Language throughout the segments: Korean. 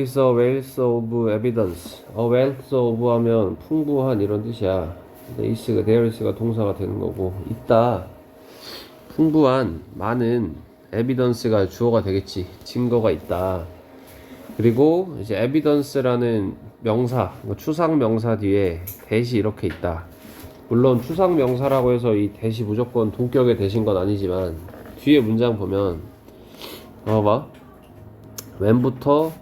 is a wealth of evidence. a wealth of 하면 풍부한 이런 뜻이야. 근데 is가 there is가 동사가 되는 거고, 있다. 풍부한 많은 evidence가 주어가 되겠지. 증거가 있다. 그리고 이제 evidence라는 명사, 추상 명사 뒤에 대시 이렇게 있다. 물론 추상 명사라고 해서 이 대시 무조건 동격의 대신 건 아니지만 뒤에 문장 보면 봐봐. when부터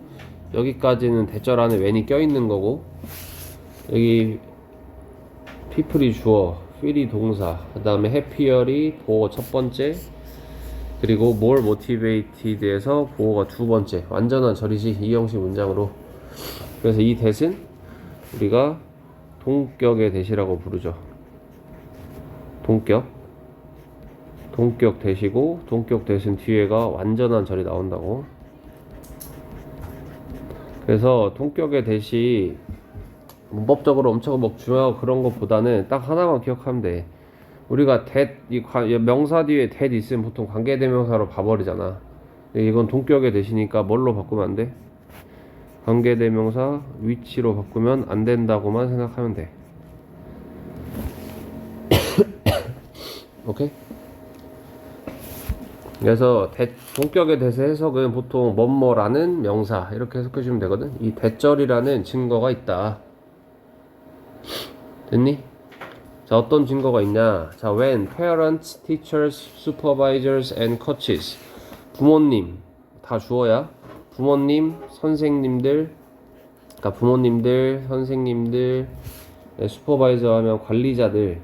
여기까지는 대절 안에 when이 껴있는 거고, 여기 people이 주어, feel이 동사, 그 다음에 happier이 보어 첫 번째, 그리고 more motivated에서 보어가 두 번째. 완전한 절이지, 이 형식 문장으로. 그래서 이 대신 우리가 동격의 대시라고 부르죠. 동격 대시고, 동격 대신 뒤에가 완전한 절이 나온다고. 그래서 동격의 대시 문법적으로 엄청 뭐 중요하고 그런 것보다는 딱 하나만 기억하면 돼. 우리가 이 명사 뒤에 that 있으면 보통 관계대명사로 봐버리잖아. 이건 동격의 대시니까 뭘로 바꾸면 안 돼? 관계대명사 which로 바꾸면 안 된다고만 생각하면 돼. 오케이? 그래서 동격의 대세 해석은 보통 뭐뭐라는 명사 이렇게 해석해주면 되거든. 이 대절이라는 증거가 있다. 됐니? 자, 어떤 증거가 있냐? 자, when parents, teachers, supervisors and coaches, 부모님 다 주어야. 부모님, 선생님들, 그러니까 부모님들, 선생님들, 슈퍼바이저 하면 관리자들,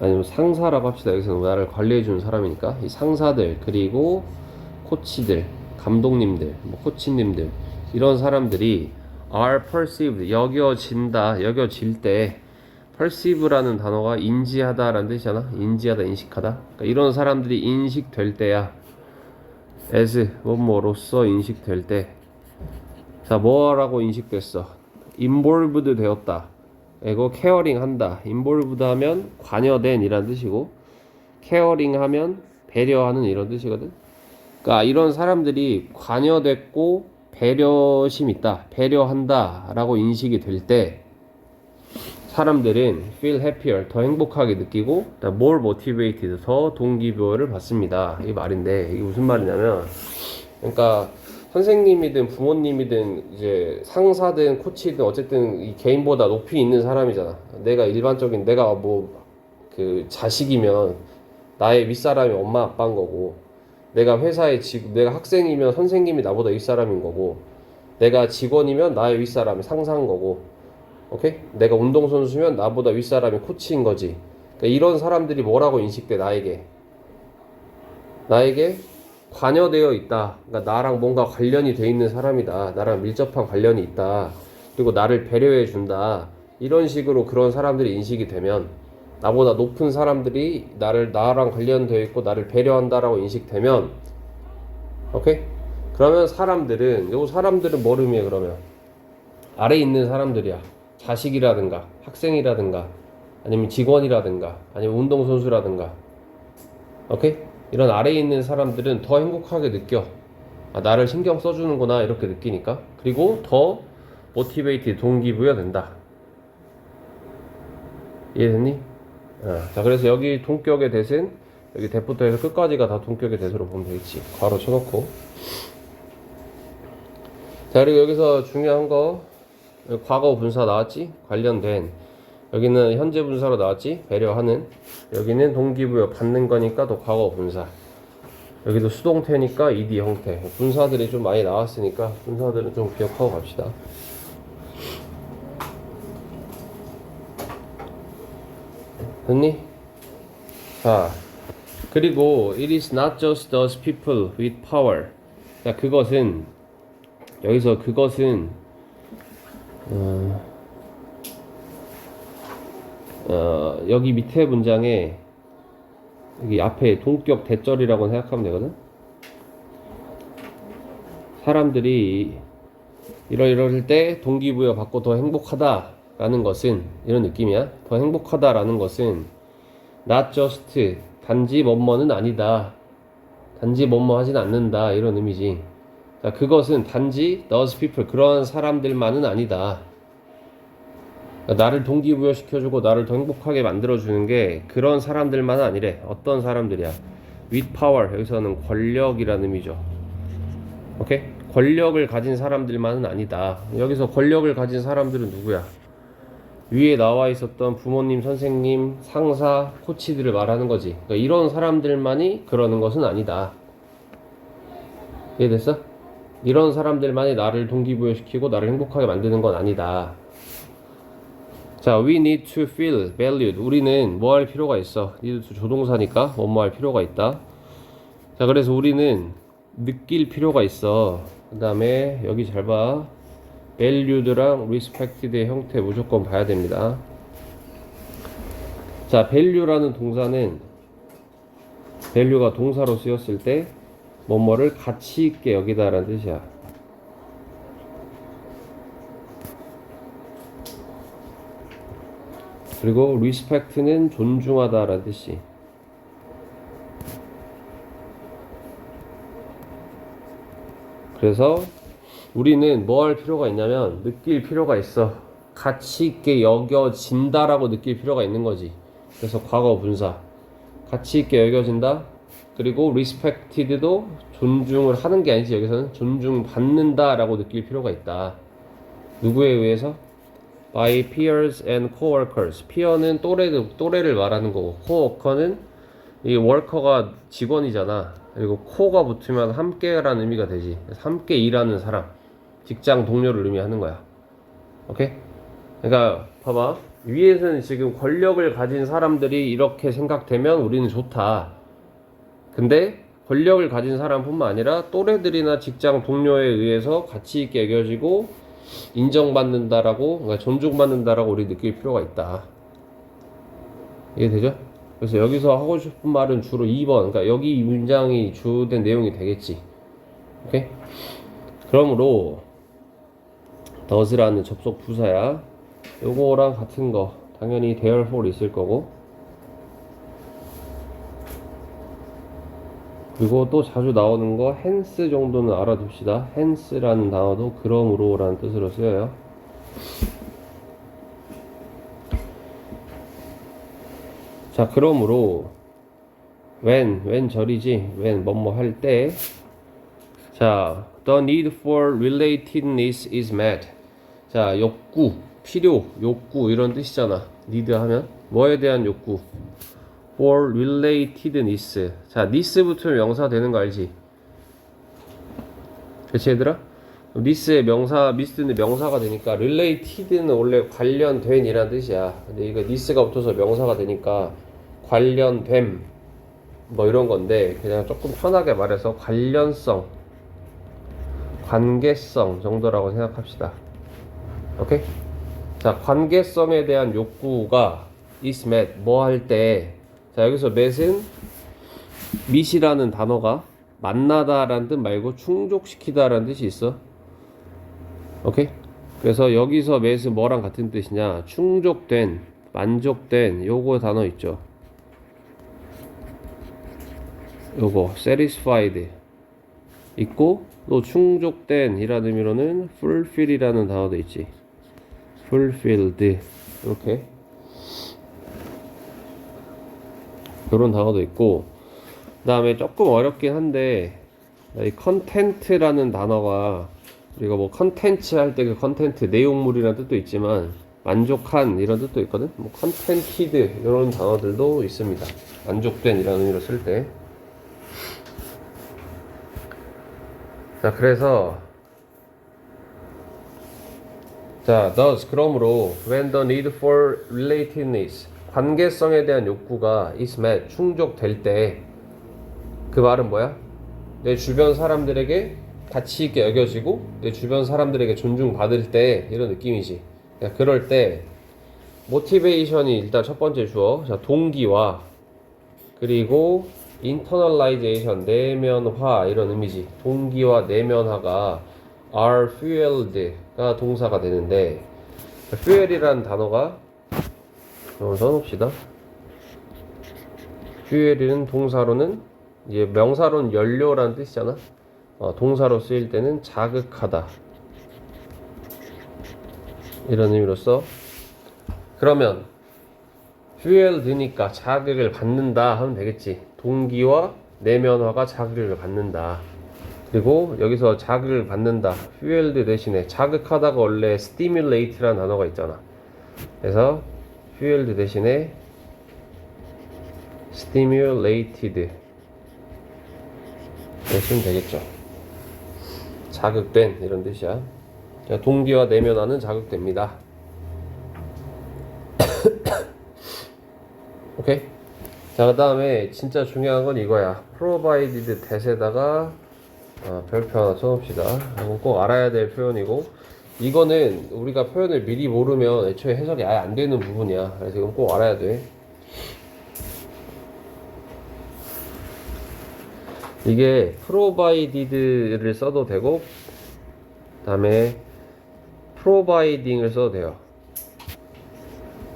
아니면 상사라고 합시다. 여기서 나를 관리해주는 사람이니까 이 상사들, 그리고 코치들, 감독님들, 뭐 코치님들, 이런 사람들이 are perceived, 여겨진다, 여겨질 때, perceive라는 단어가 인지하다라는 뜻이잖아. 인지하다, 인식하다. 그러니까 이런 사람들이 인식될 때야. as 뭐뭐로서 인식될 때. 자, 뭐라고 인식됐어? involved 되었다. 이거 caring 한다. involved 하면 관여된 이란 뜻이고, caring 하면 배려하는 이런 뜻이거든. 그러니까 이런 사람들이 관여됐고 배려심 있다, 배려한다 라고 인식이 될 때 사람들은 feel happier, 더 행복하게 느끼고, more motivated, 더 동기부여를 받습니다. 이 말인데, 이게 무슨 말이냐면, 그러니까 선생님이든 부모님이든 이제 상사든 코치든 어쨌든 이 개인보다 높이 있는 사람이잖아. 내가 일반적인, 내가 뭐 그 자식이면 나의 윗사람이 엄마 아빠인 거고, 내가 회사에 내가 학생이면 선생님이 나보다 윗사람인 거고, 내가 직원이면 나의 윗사람이 상사인 거고, 오케이? 내가 운동선수면 나보다 윗사람이 코치인 거지. 그러니까 이런 사람들이 뭐라고 인식돼? 나에게 관여되어 있다. 그러니까 나랑 뭔가 관련이 돼 있는 사람이다. 나랑 밀접한 관련이 있다. 그리고 나를 배려해 준다. 이런 식으로 그런 사람들이 인식이 되면, 나보다 높은 사람들이 나랑 관련되어 있고 나를 배려한다라고 인식되면, 오케이? 그러면 요 사람들은 뭘 의미해? 그러면 아래에 있는 사람들이야. 자식이라든가 학생이라든가 아니면 직원이라든가 아니면 운동선수라든가, 오케이? 이런 아래에 있는 사람들은 더 행복하게 느껴. 아, 나를 신경 써주는구나 이렇게 느끼니까. 그리고 더 모티베이트, 동기부여 된다. 이해됐니? 자, 그래서 여기 동격의 대신 여기 대부터 해서 끝까지가 다 동격의 대수로 보면 되겠지. 괄호 쳐놓고. 자, 그리고 여기서 중요한 거, 과거 분사 나왔지? 관련된. 여기는 현재 분사로 나왔지? 배려하는. 여기는 동기부여 받는 거니까 또 과거 분사. 여기도 수동태니까 ed 형태. 분사들이 좀 많이 나왔으니까 분사들은 좀 기억하고 갑시다. 됐니? 자, 그리고 it is not just those people with power. 자, 그것은, 여기서 그것은 여기 밑에 문장에 여기 앞에 동격 대절이라고 생각하면 되거든. 사람들이 이럴 때 동기부여 받고 더 행복하다라는 것은, 이런 느낌이야. 더 행복하다라는 것은 not just, 단지 뭐뭐는 아니다, 단지 뭐뭐 하진 않는다, 이런 의미지. 자, 그것은 단지 those people, 그런 사람들만은 아니다. 나를 동기부여시켜주고 나를 더 행복하게 만들어주는 게 그런 사람들만은 아니래. 어떤 사람들이야? with power, 여기서는 권력이라는 의미죠. 오케이? 권력을 가진 사람들만은 아니다. 여기서 권력을 가진 사람들은 누구야? 위에 나와 있었던 부모님, 선생님, 상사, 코치들을 말하는 거지. 그러니까 이런 사람들만이 그러는 것은 아니다. 이해됐어? 이런 사람들만이 나를 동기부여시키고 나를 행복하게 만드는 건 아니다. 자, we need to feel valued. 우리는 뭐 할 필요가 있어? need to 조동사니까 뭐뭐 할 필요가 있다. 자, 그래서 우리는 느낄 필요가 있어. 그 다음에 여기 잘 봐. valued랑 respected의 형태 무조건 봐야 됩니다. 자, value라는 동사는 value가 동사로 쓰였을 때 뭐뭐를 가치 있게 여기다 라는 뜻이야. 그리고 respect는 존중하다 라는 뜻이. 그래서 우리는 뭐 할 필요가 있냐면 느낄 필요가 있어. 가치 있게 여겨진다라고 느낄 필요가 있는 거지. 그래서 과거 분사. 가치 있게 여겨진다. 그리고 respected도 존중을 하는 게 아니지. 여기서는 존중받는다라고 느낄 필요가 있다. 누구에 의해서? by peers and coworkers. peer는 또래를 말하는 거고, coworker는 이 워커가 직원이잖아. 그리고 코가 붙으면 함께라는 의미가 되지. 그래서 함께 일하는 사람, 직장 동료를 의미하는 거야. 오케이? 그러니까 봐봐. 위에서는 지금 권력을 가진 사람들이 이렇게 생각되면 우리는 좋다. 근데 권력을 가진 사람뿐만 아니라 또래들이나 직장 동료에 의해서 가치 있게 여겨지고 인정받는다라고, 그러니까 존중받는다라고 우리 느낄 필요가 있다. 이해되죠? 그래서 여기서 하고 싶은 말은 주로 2번, 그러니까 여기 문장이 주된 내용이 되겠지. 오케이? 그러므로 does라는 접속 부사야. 요거랑 같은 거 당연히 therefore 있을 거고, 그리고 또 자주 나오는 거 hence 정도는 알아둡시다. hence라는 단어도 그러므로 라는 뜻으로 쓰여요. 자, 그러므로 when 절이지. when 뭐뭐 할 때. 자, the need for relatedness is met. 자, 욕구, 필요, 욕구 이런 뜻이잖아. need 하면 뭐에 대한 욕구? for relatedness. 자, this 붙으면 명사 되는 거 알지? 그치 얘들아? this의 명사, this는 명사가 되니까 related는 원래 관련된 이란 뜻이야. 근데 이거 this가 붙어서 명사가 되니까 관련됨 뭐 이런 건데, 그냥 조금 편하게 말해서 관련성, 관계성 정도라고 생각합시다. 오케이? 자, 관계성에 대한 욕구가 is met, 뭐 할 때. 자, 여기서 met은 meet이라는 단어가 만나다 라는 뜻 말고 충족시키다 라는 뜻이 있어. 오케이? 그래서 여기서 met은 뭐랑 같은 뜻이냐? 충족된, 만족된 요거 단어 있죠. 요거 satisfied 있고, 또 충족된 이라는 의미로는 fulfill이라는 단어도 있지. fulfilled 이렇게 그런 단어도 있고, 그 다음에 조금 어렵긴 한데 이 content라는 단어가, 우리가 뭐 컨텐츠 할 때 그 컨텐트 내용물이라는 뜻도 있지만 만족한 이런 뜻도 있거든. 뭐 contented 이런 단어들도 있습니다. 만족된 이라는 의미로 쓸 때. 자, 그래서 자, thus 그러므로 when the need for relatedness, 관계성에 대한 욕구가 is met, 충족될 때, 그 말은 뭐야? 내 주변 사람들에게 가치 있게 여겨지고 내 주변 사람들에게 존중받을 때 이런 느낌이지. 그러니까 그럴 때 모티베이션이 일단 첫 번째 주어. 자, 동기화, 그리고 internalization, 내면화 이런 의미지. 동기화, 내면화가 are fueled가 동사가 되는데, fuel이라는 단어가 써놓읍시다. fuel이는 동사로는 이제 명사로는 연료라는 뜻이잖아. 동사로 쓰일 때는 자극하다 이런 의미로써 그러면 fueled니까 자극을 받는다 하면 되겠지. 동기와 내면화가 자극을 받는다. 그리고 여기서 자극을 받는다 fueled 대신에 자극하다가 원래 stimulate라는 단어가 있잖아. 그래서 fueled 대신에 stimulated 쓰면 되겠죠. 자극된 이런 뜻이야. 동기와 내면화는 자극됩니다. 오케이. 자, 그 다음에 진짜 중요한 건 이거야. provided that에다가 별표 하나 써놓읍시다. 이건 꼭 알아야 될 표현이고, 이거는 우리가 표현을 미리 모르면 애초에 해석이 아예 안 되는 부분이야. 그래서 이건 꼭 알아야 돼. 이게 provided를 써도 되고, 그 다음에 providing을 써도 돼요.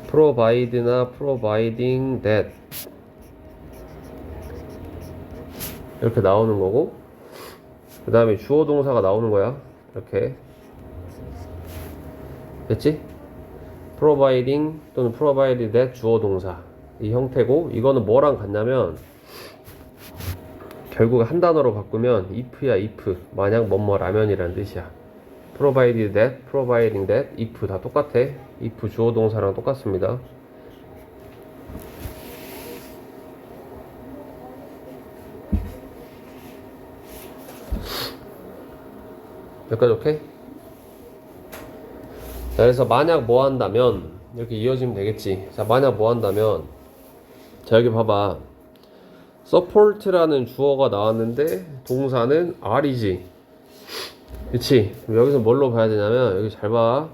provide나 providing that 이렇게 나오는 거고, 그 다음에 주어 동사가 나오는 거야. 이렇게 됐지? providing 또는 provided that 주어 동사 이 형태고, 이거는 뭐랑 같냐면 결국에 한 단어로 바꾸면 if야. if 만약 뭐뭐 라면이라는 뜻이야. provided that, providing that, if 다 똑같아. if 주어 동사랑 똑같습니다. 여기까지 오케이? 자, 그래서 만약 뭐 한다면 이렇게 이어지면 되겠지. 자, 만약 뭐 한다면 자, 여기 봐봐. support라는 주어가 나왔는데 동사는 are이지. 그치? 여기서 뭘로 봐야 되냐면 여기 잘 봐.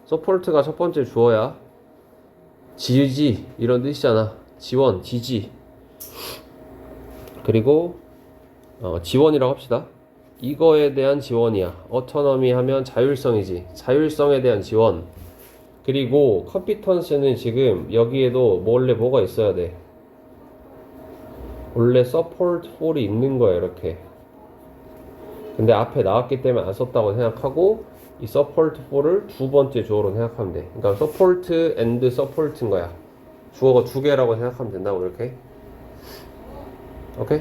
support가 첫 번째 주어야. 지지 이런 뜻이잖아. 지원, 지지. 그리고 지원이라고 합시다. 이거에 대한 지원이야. autonomy 하면 자율성이지. 자율성에 대한 지원. 그리고 competence는 지금 여기에도 원래 뭐가 있어야 돼. 원래 support for이 있는 거야. 이렇게. 근데 앞에 나왔기 때문에 안 썼다고 생각하고 이 support for를 두 번째 주어로 생각하면 돼. 그러니까 support and support인 거야. 주어가 두 개라고 생각하면 된다고. 이렇게. 오케이?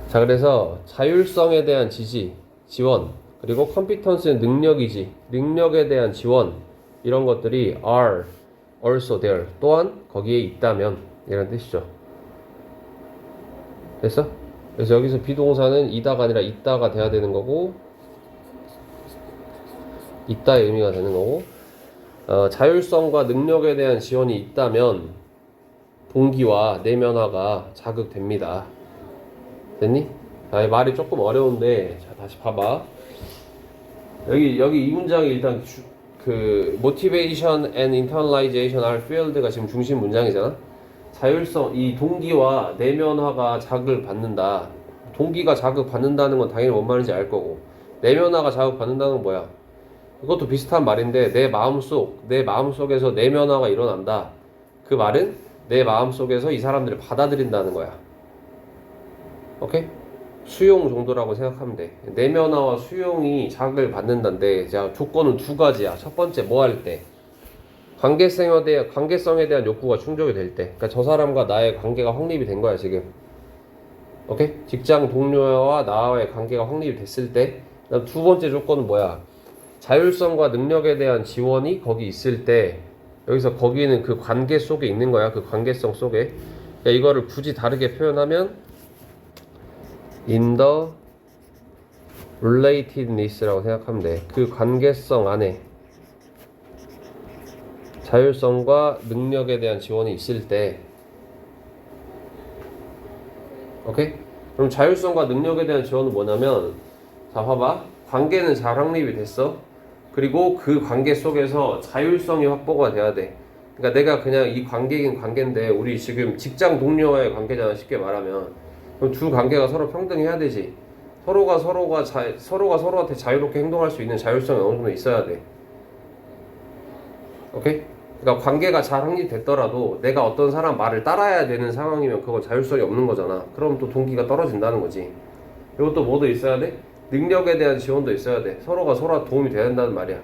자, 그래서 자율성에 대한 지지, 지원, 그리고 competence는 능력이지. 능력에 대한 지원, 이런 것들이 are also there. 또한 거기에 있다면 이런 뜻이죠. 됐어? 그래서 여기서 비동사는 이다가 아니라 있다가 돼야 되는 거고, 있다의 의미가 되는 거고, 자율성과 능력에 대한 지원이 있다면 동기와 내면화가 자극됩니다. 됐니? 자, 말이 조금 어려운데, 자, 다시 봐봐. 여기 이 문장이 일단 motivation and internalization are field가 지금 중심 문장이잖아. 자율성, 이 동기와 내면화가 자극을 받는다. 동기가 자극 받는다는 건 당연히 뭔 말인지 알 거고, 내면화가 자극 받는다는 건 뭐야? 이것도 비슷한 말인데, 내 마음속에서 내면화가 일어난다. 그 말은 내 마음속에서 이 사람들을 받아들인다는 거야. 오케이? 수용 정도라고 생각하면 돼. 내면화와 수용이 자극을 받는다는데, 자, 조건은 두 가지야. 첫 번째 뭐 할 때? 관계성에 대한 욕구가 충족이 될 때. 그러니까 저 사람과 나의 관계가 확립이 된 거야, 지금. 오케이? 직장 동료와 나와의 관계가 확립이 됐을 때. 그다음 두 번째 조건은 뭐야? 자율성과 능력에 대한 지원이 거기 있을 때. 여기서 거기는 그 관계 속에 있는 거야. 그 관계성 속에. 그러니까 이거를 굳이 다르게 표현하면 in the relatedness라고 생각하면 돼. 그 관계성 안에 자율성과 능력에 대한 지원이 있을 때. 오케이? 그럼 자율성과 능력에 대한 지원은 뭐냐면, 자, 봐봐. 관계는 잘 확립이 됐어. 그리고 그 관계 속에서 자율성이 확보가 돼야 돼. 그러니까 내가 그냥 이 관계긴 관계인데, 우리 지금 직장 동료와의 관계잖아, 쉽게 말하면. 그럼 두 관계가 서로 평등해야 되지. 서로가 서로한테 자유롭게 행동할 수 있는 자율성이 어느 정도 있어야 돼. 오케이? 그러니까 관계가 잘 확립됐더라도 내가 어떤 사람 말을 따라야 되는 상황이면 그건 자율성이 없는 거잖아. 그럼 또 동기가 떨어진다는 거지. 이것도 뭐도 있어야 돼? 능력에 대한 지원도 있어야 돼. 서로가 서로 도움이 돼야 된다는 말이야.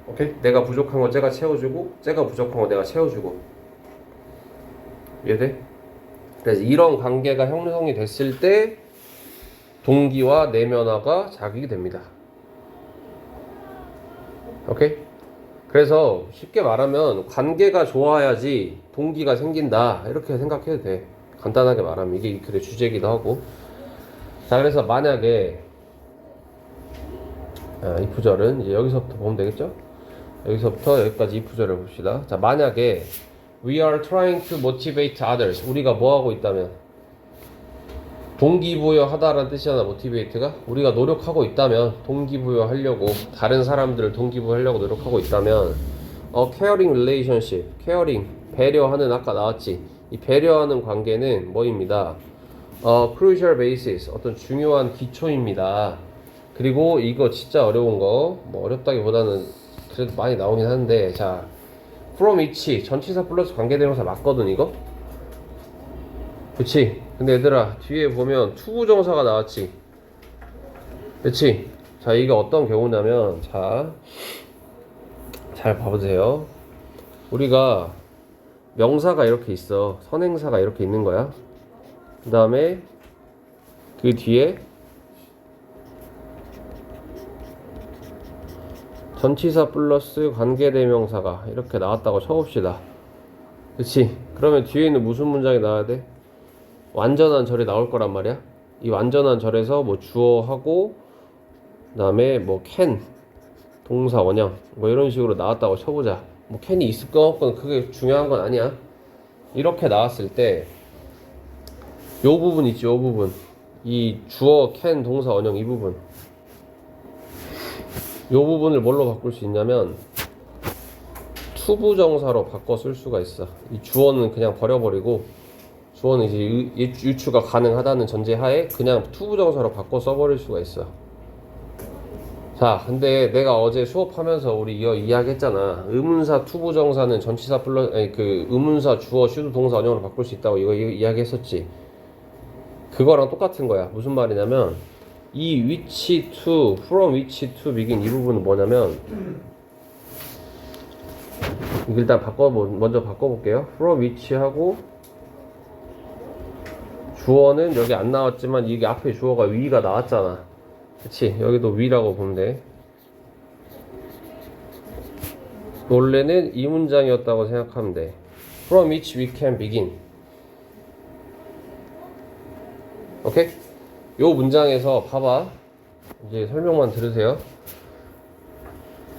오케이? 내가 부족한 거 쟤가 채워주고 쟤가 부족한 거 내가 채워주고. 이해돼? 그래서 이런 관계가 형성이 됐을 때 동기와 내면화가 자극이 됩니다. 오케이? 그래서 쉽게 말하면 관계가 좋아야지 동기가 생긴다 이렇게 생각해도 돼. 간단하게 말하면 이게 이 글의 주제이기도 하고. 자, 그래서 만약에 이 구절은 이제 여기서부터 보면 되겠죠? 여기서부터 여기까지 이 구절을 봅시다. 자, 만약에 We are trying to motivate others. 우리가 뭐 하고 있다면 동기부여 하다라는 뜻이잖아. motivate가 우리가 노력하고 있다면 동기부여 하려고 다른 사람들을 동기부여하려고 노력하고 있다면 caring relationship, caring 배려하는 아까 나왔지. 이 배려하는 관계는 뭐입니다. crucial basis 어떤 중요한 기초입니다. 그리고 이거 진짜 어려운 거 뭐 어렵다기보다는 그래도 많이 나오긴 하는데 자 from which 전치사 플러스 관계대명사 맞거든 이거? 그치? 근데 얘들아 뒤에 보면 투부정사가 나왔지 그치? 자 이게 어떤 경우냐면 자 잘 봐보세요. 우리가 명사가 이렇게 있어. 선행사가 이렇게 있는 거야. 그 다음에 그 뒤에 전치사 플러스 관계대명사가 이렇게 나왔다고 쳐봅시다. 그치? 그러면 뒤에는 무슨 문장이 나와야 돼? 완전한 절이 나올 거란 말이야. 이 완전한 절에서 뭐 주어하고 그 다음에 뭐 can 동사 원형 뭐 이런 식으로 나왔다고 쳐보자. 뭐 can이 있을 거 없건 그게 중요한 건 아니야. 이렇게 나왔을 때 요 부분 있지, 요 부분. 이 주어 can 동사 원형 이 부분. 요 부분을 뭘로 바꿀 수 있냐면 투부정사로 바꿔 쓸 수가 있어. 이 주어는 그냥 버려버리고 주어는 이제 유추가 가능하다는 전제하에 그냥 투부정사로 바꿔 써버릴 수가 있어. 자, 근데 내가 어제 수업하면서 우리 이야기했잖아. 의문사 투부정사는 전치사 플러스 의문사 주어 슈드 동사 원형으로 바꿀 수 있다고 이거 이야기했었지. 그거랑 똑같은 거야. 무슨 말이냐면 이 which to, from which to begin 이 부분은 뭐냐면 일단 먼저 바꿔볼게요. from which 하고 주어는 여기 안 나왔지만 이게 앞에 주어가 위가 나왔잖아. 그치? 여기도 위라고 보면 돼. 원래는 이 문장이었다고 생각하면 돼. from which we can begin. 오케이? 요 문장에서 봐봐. 이제 설명만 들으세요.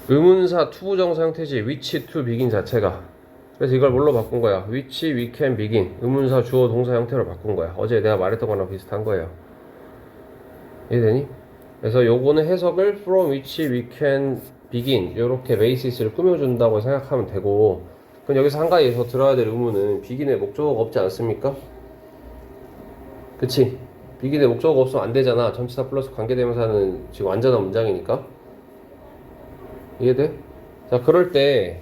의문사 투부정사 형태지 which to begin 자체가. 그래서 이걸 뭘로 바꾼 거야? which we can begin. 의문사 주어 동사 형태로 바꾼 거야. 어제 내가 말했던 거랑 비슷한 거예요. 이해되니? 그래서 요거는 해석을 from which we can begin 요렇게 베이시스를 꾸며준다고 생각하면 되고, 그럼 여기서 한 가지 더 들어야 될 의무는 begin에 목적어가 없지 않습니까? 그치? begin에 목적어가 없으면 안 되잖아. 전치사 플러스 관계대명사는 지금 완전한 문장이니까. 이해돼? 자, 그럴 때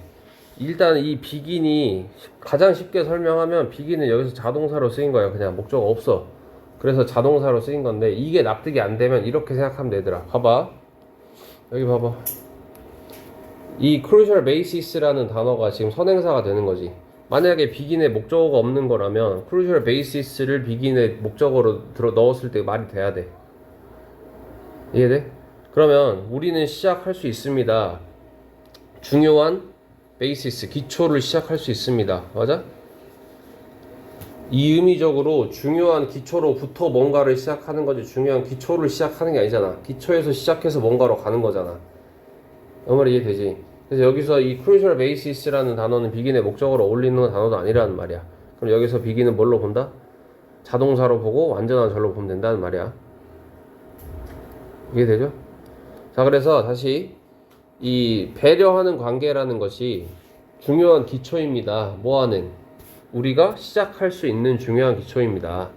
일단 이 begin이 가장 쉽게 설명하면 begin은 여기서 자동사로 쓰인 거야. 그냥 목적어 없어. 그래서 자동사로 쓰인 건데 이게 납득이 안 되면 이렇게 생각하면 되더라. 봐봐. 여기 봐봐. 이 crucial basis라는 단어가 지금 선행사가 되는 거지. 만약에 begin에 목적어가 없는 거라면 crucial basis를 begin에 목적어로 넣었을 때 말이 돼야 돼. 이해돼? 그러면 우리는 시작할 수 있습니다. 중요한 basis, 기초를 시작할 수 있습니다. 맞아? 이 의미적으로 중요한 기초로부터 뭔가를 시작하는 거지 중요한 기초를 시작하는 게 아니잖아. 기초에서 시작해서 뭔가로 가는 거잖아. 이 말이 이해되지? 그래서 여기서 이 crucial basis라는 단어는 begin의 목적어로 어울리는 단어도 아니라는 말이야. 그럼 여기서 begin은 뭘로 본다? 자동사로 보고 완전한 절로 보면 된다는 말이야. 이해되죠? 자, 그래서 다시 이 배려하는 관계라는 것이 중요한 기초입니다. 뭐하는? 우리가 시작할 수 있는 중요한 기초입니다.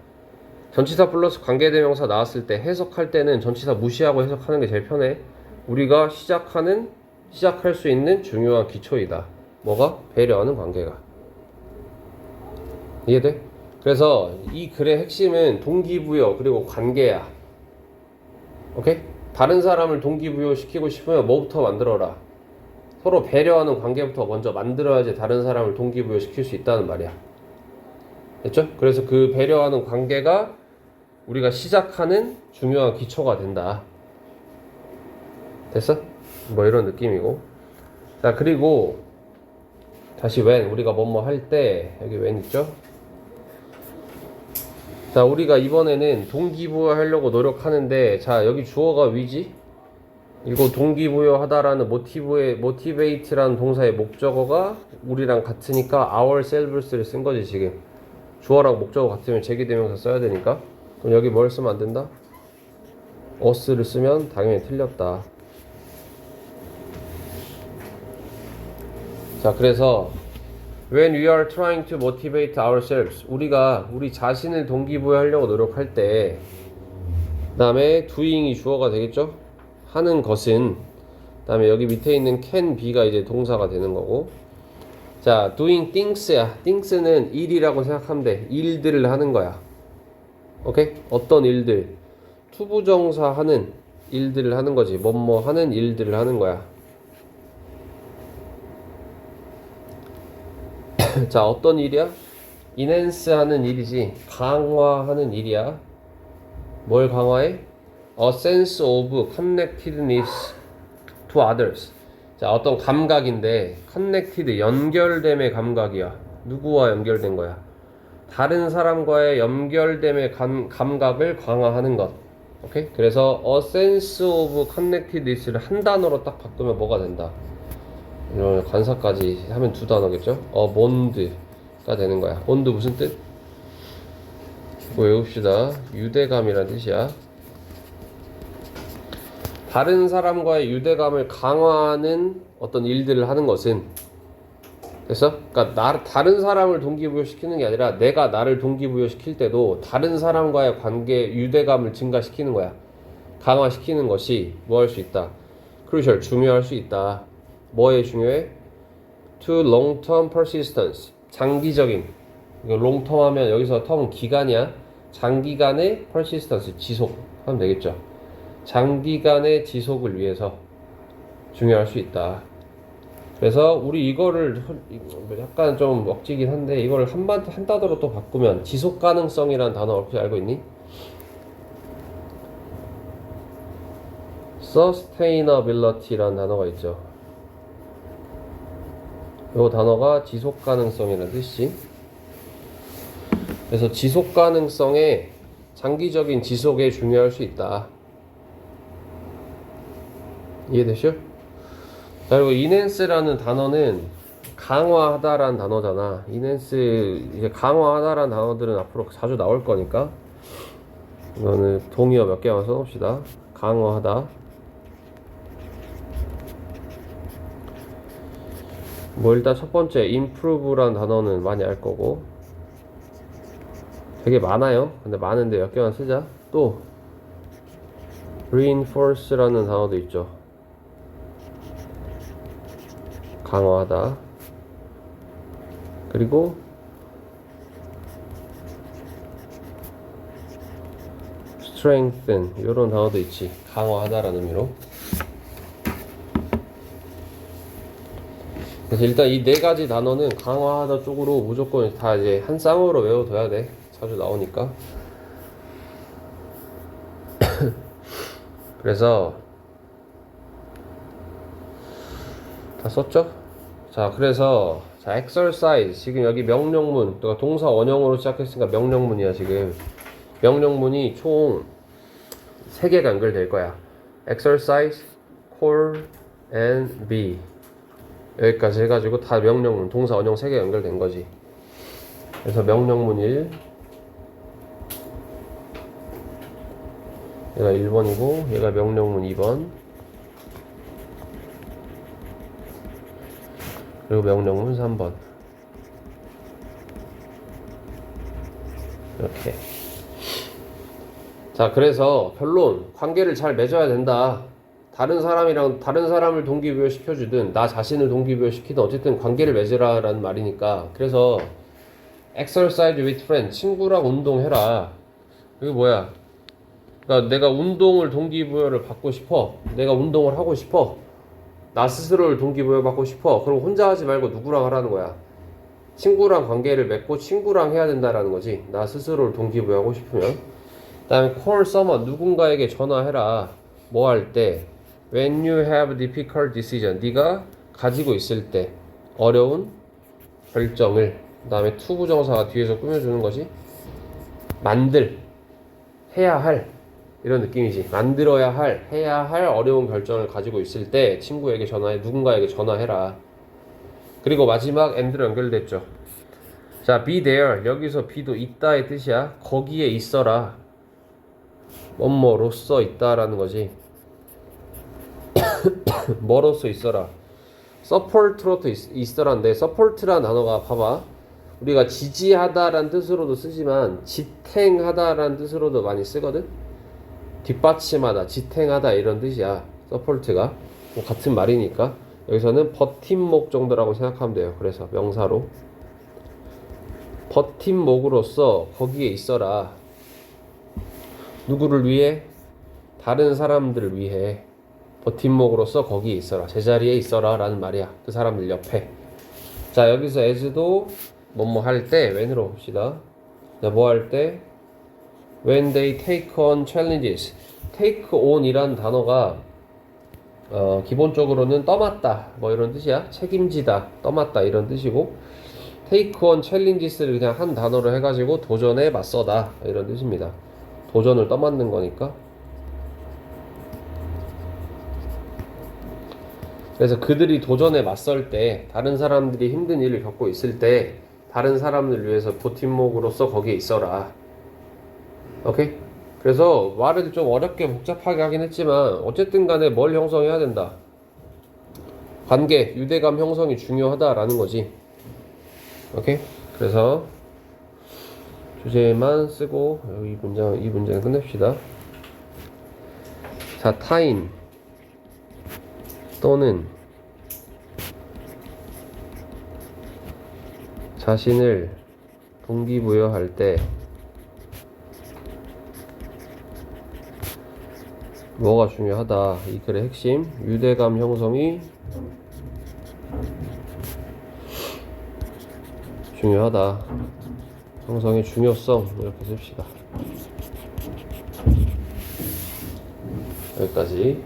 전치사 플러스 관계대명사 나왔을 때 해석할 때는 전치사 무시하고 해석하는 게 제일 편해. 우리가 시작할 수 있는 중요한 기초이다. 뭐가? 배려하는 관계가. 이해돼? 그래서 이 글의 핵심은 동기부여 그리고 관계야. 오케이? 다른 사람을 동기부여 시키고 싶으면 뭐부터 만들어라? 서로 배려하는 관계부터 먼저 만들어야지 다른 사람을 동기부여 시킬 수 있다는 말이야. 됐죠? 그래서 그 배려하는 관계가 우리가 시작하는 중요한 기초가 된다. 됐어? 뭐 이런 느낌이고. 자, 그리고 다시 when 우리가 뭐뭐 할 때 여기 when 있죠? 자, 우리가 이번에는 동기부여 하려고 노력하는데, 자, 여기 주어가 위지? 이거 동기부여 하다라는 motivate라는 동사의 목적어가 우리랑 같으니까 ourselves를 쓴 거지, 지금. 주어랑 목적어 같으면 제기대명사 써야 되니까. 그럼 여기 뭘 쓰면 안 된다? us를 쓰면 당연히 틀렸다. 자, 그래서 when we are trying to motivate ourselves, 우리가 우리 자신을 동기부여하려고 노력할 때, 그 다음에 doing이 주어가 되겠죠? 하는 것은, 그 다음에 여기 밑에 있는 can be가 이제 동사가 되는 거고. 자, doing things야. things는 일이라고 생각하면 돼. 일들을 하는 거야. 오케이? 어떤 일들? 투부정사 하는 일들을 하는 거지. 뭐뭐 하는 일들을 하는 거야. 자, 어떤 일이야? enhance 하는 일이지. 강화하는 일이야. 뭘 강화해? A sense of connectedness to others. 자, 어떤 감각인데 connected, 연결됨의 감각이야. 누구와 연결된 거야? 다른 사람과의 연결됨의 감각을 강화하는 것. 오케이? 그래서 a sense of connectedness를 한 단어로 딱 바꾸면 뭐가 된다? 이런 관사까지 하면 두 단어겠죠? bond가 되는 거야. bond 무슨 뜻? 뭐 외웁시다. 유대감이란 뜻이야. 다른 사람과의 유대감을 강화하는 어떤 일들을 하는 것은, 됐어? 그러니까 다른 사람을 동기부여시키는 게 아니라 내가 나를 동기부여시킬 때도 다른 사람과의 관계 유대감을 증가시키는 거야. 강화시키는 것이 뭐 할 수 있다? crucial, 중요할 수 있다. 뭐에 중요해? to long-term persistence, 장기적인. 이거 long-term 하면 여기서 term 기간이야. 장기간의 persistence, 지속 하면 되겠죠. 장기간의 지속을 위해서 중요할 수 있다. 그래서 우리 이거를 약간 좀 억지긴 한데, 이걸 한 단어로 또 바꾸면 지속 가능성이라는 단어 혹시 알고 있니? sustainability라는 단어가 있죠. 이 단어가 지속 가능성이라는 뜻이지. 그래서 지속 가능성에 장기적인 지속에 중요할 수 있다. 이해되시죠? 자, 그리고 enhance라는 단어는 강화하다라는 단어잖아. enhance, 이제 강화하다라는 단어들은 앞으로 자주 나올 거니까 이거는 동의어 몇 개만 써봅시다. 강화하다. 뭐 일단 첫 번째 improve라는 단어는 많이 알 거고, 되게 많아요. 근데 많은데 몇 개만 쓰자. 또 reinforce라는 단어도 있죠. 강화하다. 그리고 strengthen 이런 단어도 있지. 강화하다라는 의미로. 그래서 일단 이 네 가지 단어는 강화하다 쪽으로 무조건 다 이제 한 쌍으로 외워둬야 돼. 자주 나오니까. 그래서 다 썼죠? 자, 그래서 자, exercise. 지금 여기 명령문, 그러니까 동사 원형으로 시작했으니까 명령문이야. 지금 명령문이 총 3개가 연결될 거야. exercise, call, and be. 여기까지 해가지고 다 명령문, 동사 원형 3개 연결된 거지. 그래서 명령문 1, 얘가 1번이고 얘가 명령문 2번, 그리고 명령문 3번. 이렇게. 자, 그래서 결론, 관계를 잘 맺어야 된다. 다른 사람이랑 다른 사람을 동기부여 시켜주든 나 자신을 동기부여 시키든 어쨌든 관계를 맺으라라는 말이니까. 그래서 exercise with friends, 친구랑 운동해라. 이게 뭐야? 그러니까 내가 운동을 동기부여를 받고 싶어. 내가 운동을 하고 싶어. 나 스스로를 동기부여 받고 싶어. 그럼 혼자 하지 말고 누구랑 하라는 거야? 친구랑 관계를 맺고 친구랑 해야 된다라는 거지. 나 스스로를 동기부여하고 싶으면. 그다음에 call someone, 누군가에게 전화해라. 뭐 할 때? When you have difficult decision, 네가 가지고 있을 때 어려운 결정을. 그다음에 to 부정사가 뒤에서 꾸며주는 것이 해야 할 이런 느낌이지. 만들어야 할, 해야 할 어려운 결정을 가지고 있을 때 친구에게 전화해, 누군가에게 전화해라. 그리고 마지막 and로 연결됐죠. 자, be there. 여기서 be도 있다의 뜻이야. 거기에 있어라. 뭐뭐로써 있다라는 거지. 뭐로써 있어라. support로 있어라인데 support라는 단어가 봐봐. 우리가 지지하다라는 뜻으로도 쓰지만 지탱하다라는 뜻으로도 많이 쓰거든. 뒷받침하다, 지탱하다 이런 뜻이야. support가 뭐 같은 말이니까 여기서는 버팀목 정도라고 생각하면 돼요. 그래서 명사로 버팀목으로서 거기에 있어라. 누구를 위해? 다른 사람들을 위해 버팀목으로서 거기에 있어라. 제자리에 있어라 라는 말이야. 그 사람들 옆에. 자, 여기서 as도 뭐뭐 할 때 when으로 봅시다. 자, 뭐 할 때? When they take on challenges. take on 이란 단어가 기본적으로는 떠맡다 뭐 이런 뜻이야. 책임지다, 떠맡다 이런 뜻이고, take on challenges를 그냥 한 단어로 해가지고 도전에 맞서다 이런 뜻입니다. 도전을 떠맡는 거니까. 그래서 그들이 도전에 맞설 때, 다른 사람들이 힘든 일을 겪고 있을 때 다른 사람을 위해서 버팀목으로서 거기에 있어라. 오케이? 그래서 말을 좀 어렵게 복잡하게 하긴 했지만 어쨌든 간에 뭘 형성해야 된다? 관계, 유대감 형성이 중요하다라는 거지. 오케이? 그래서 주제만 쓰고 이 문제는 끝냅시다. 자, 타인 또는 자신을 동기부여할 때 뭐가 중요하다. 이 글의 핵심, 유대감 형성이 중요하다. 형성의 중요성 이렇게 씁시다. 여기까지.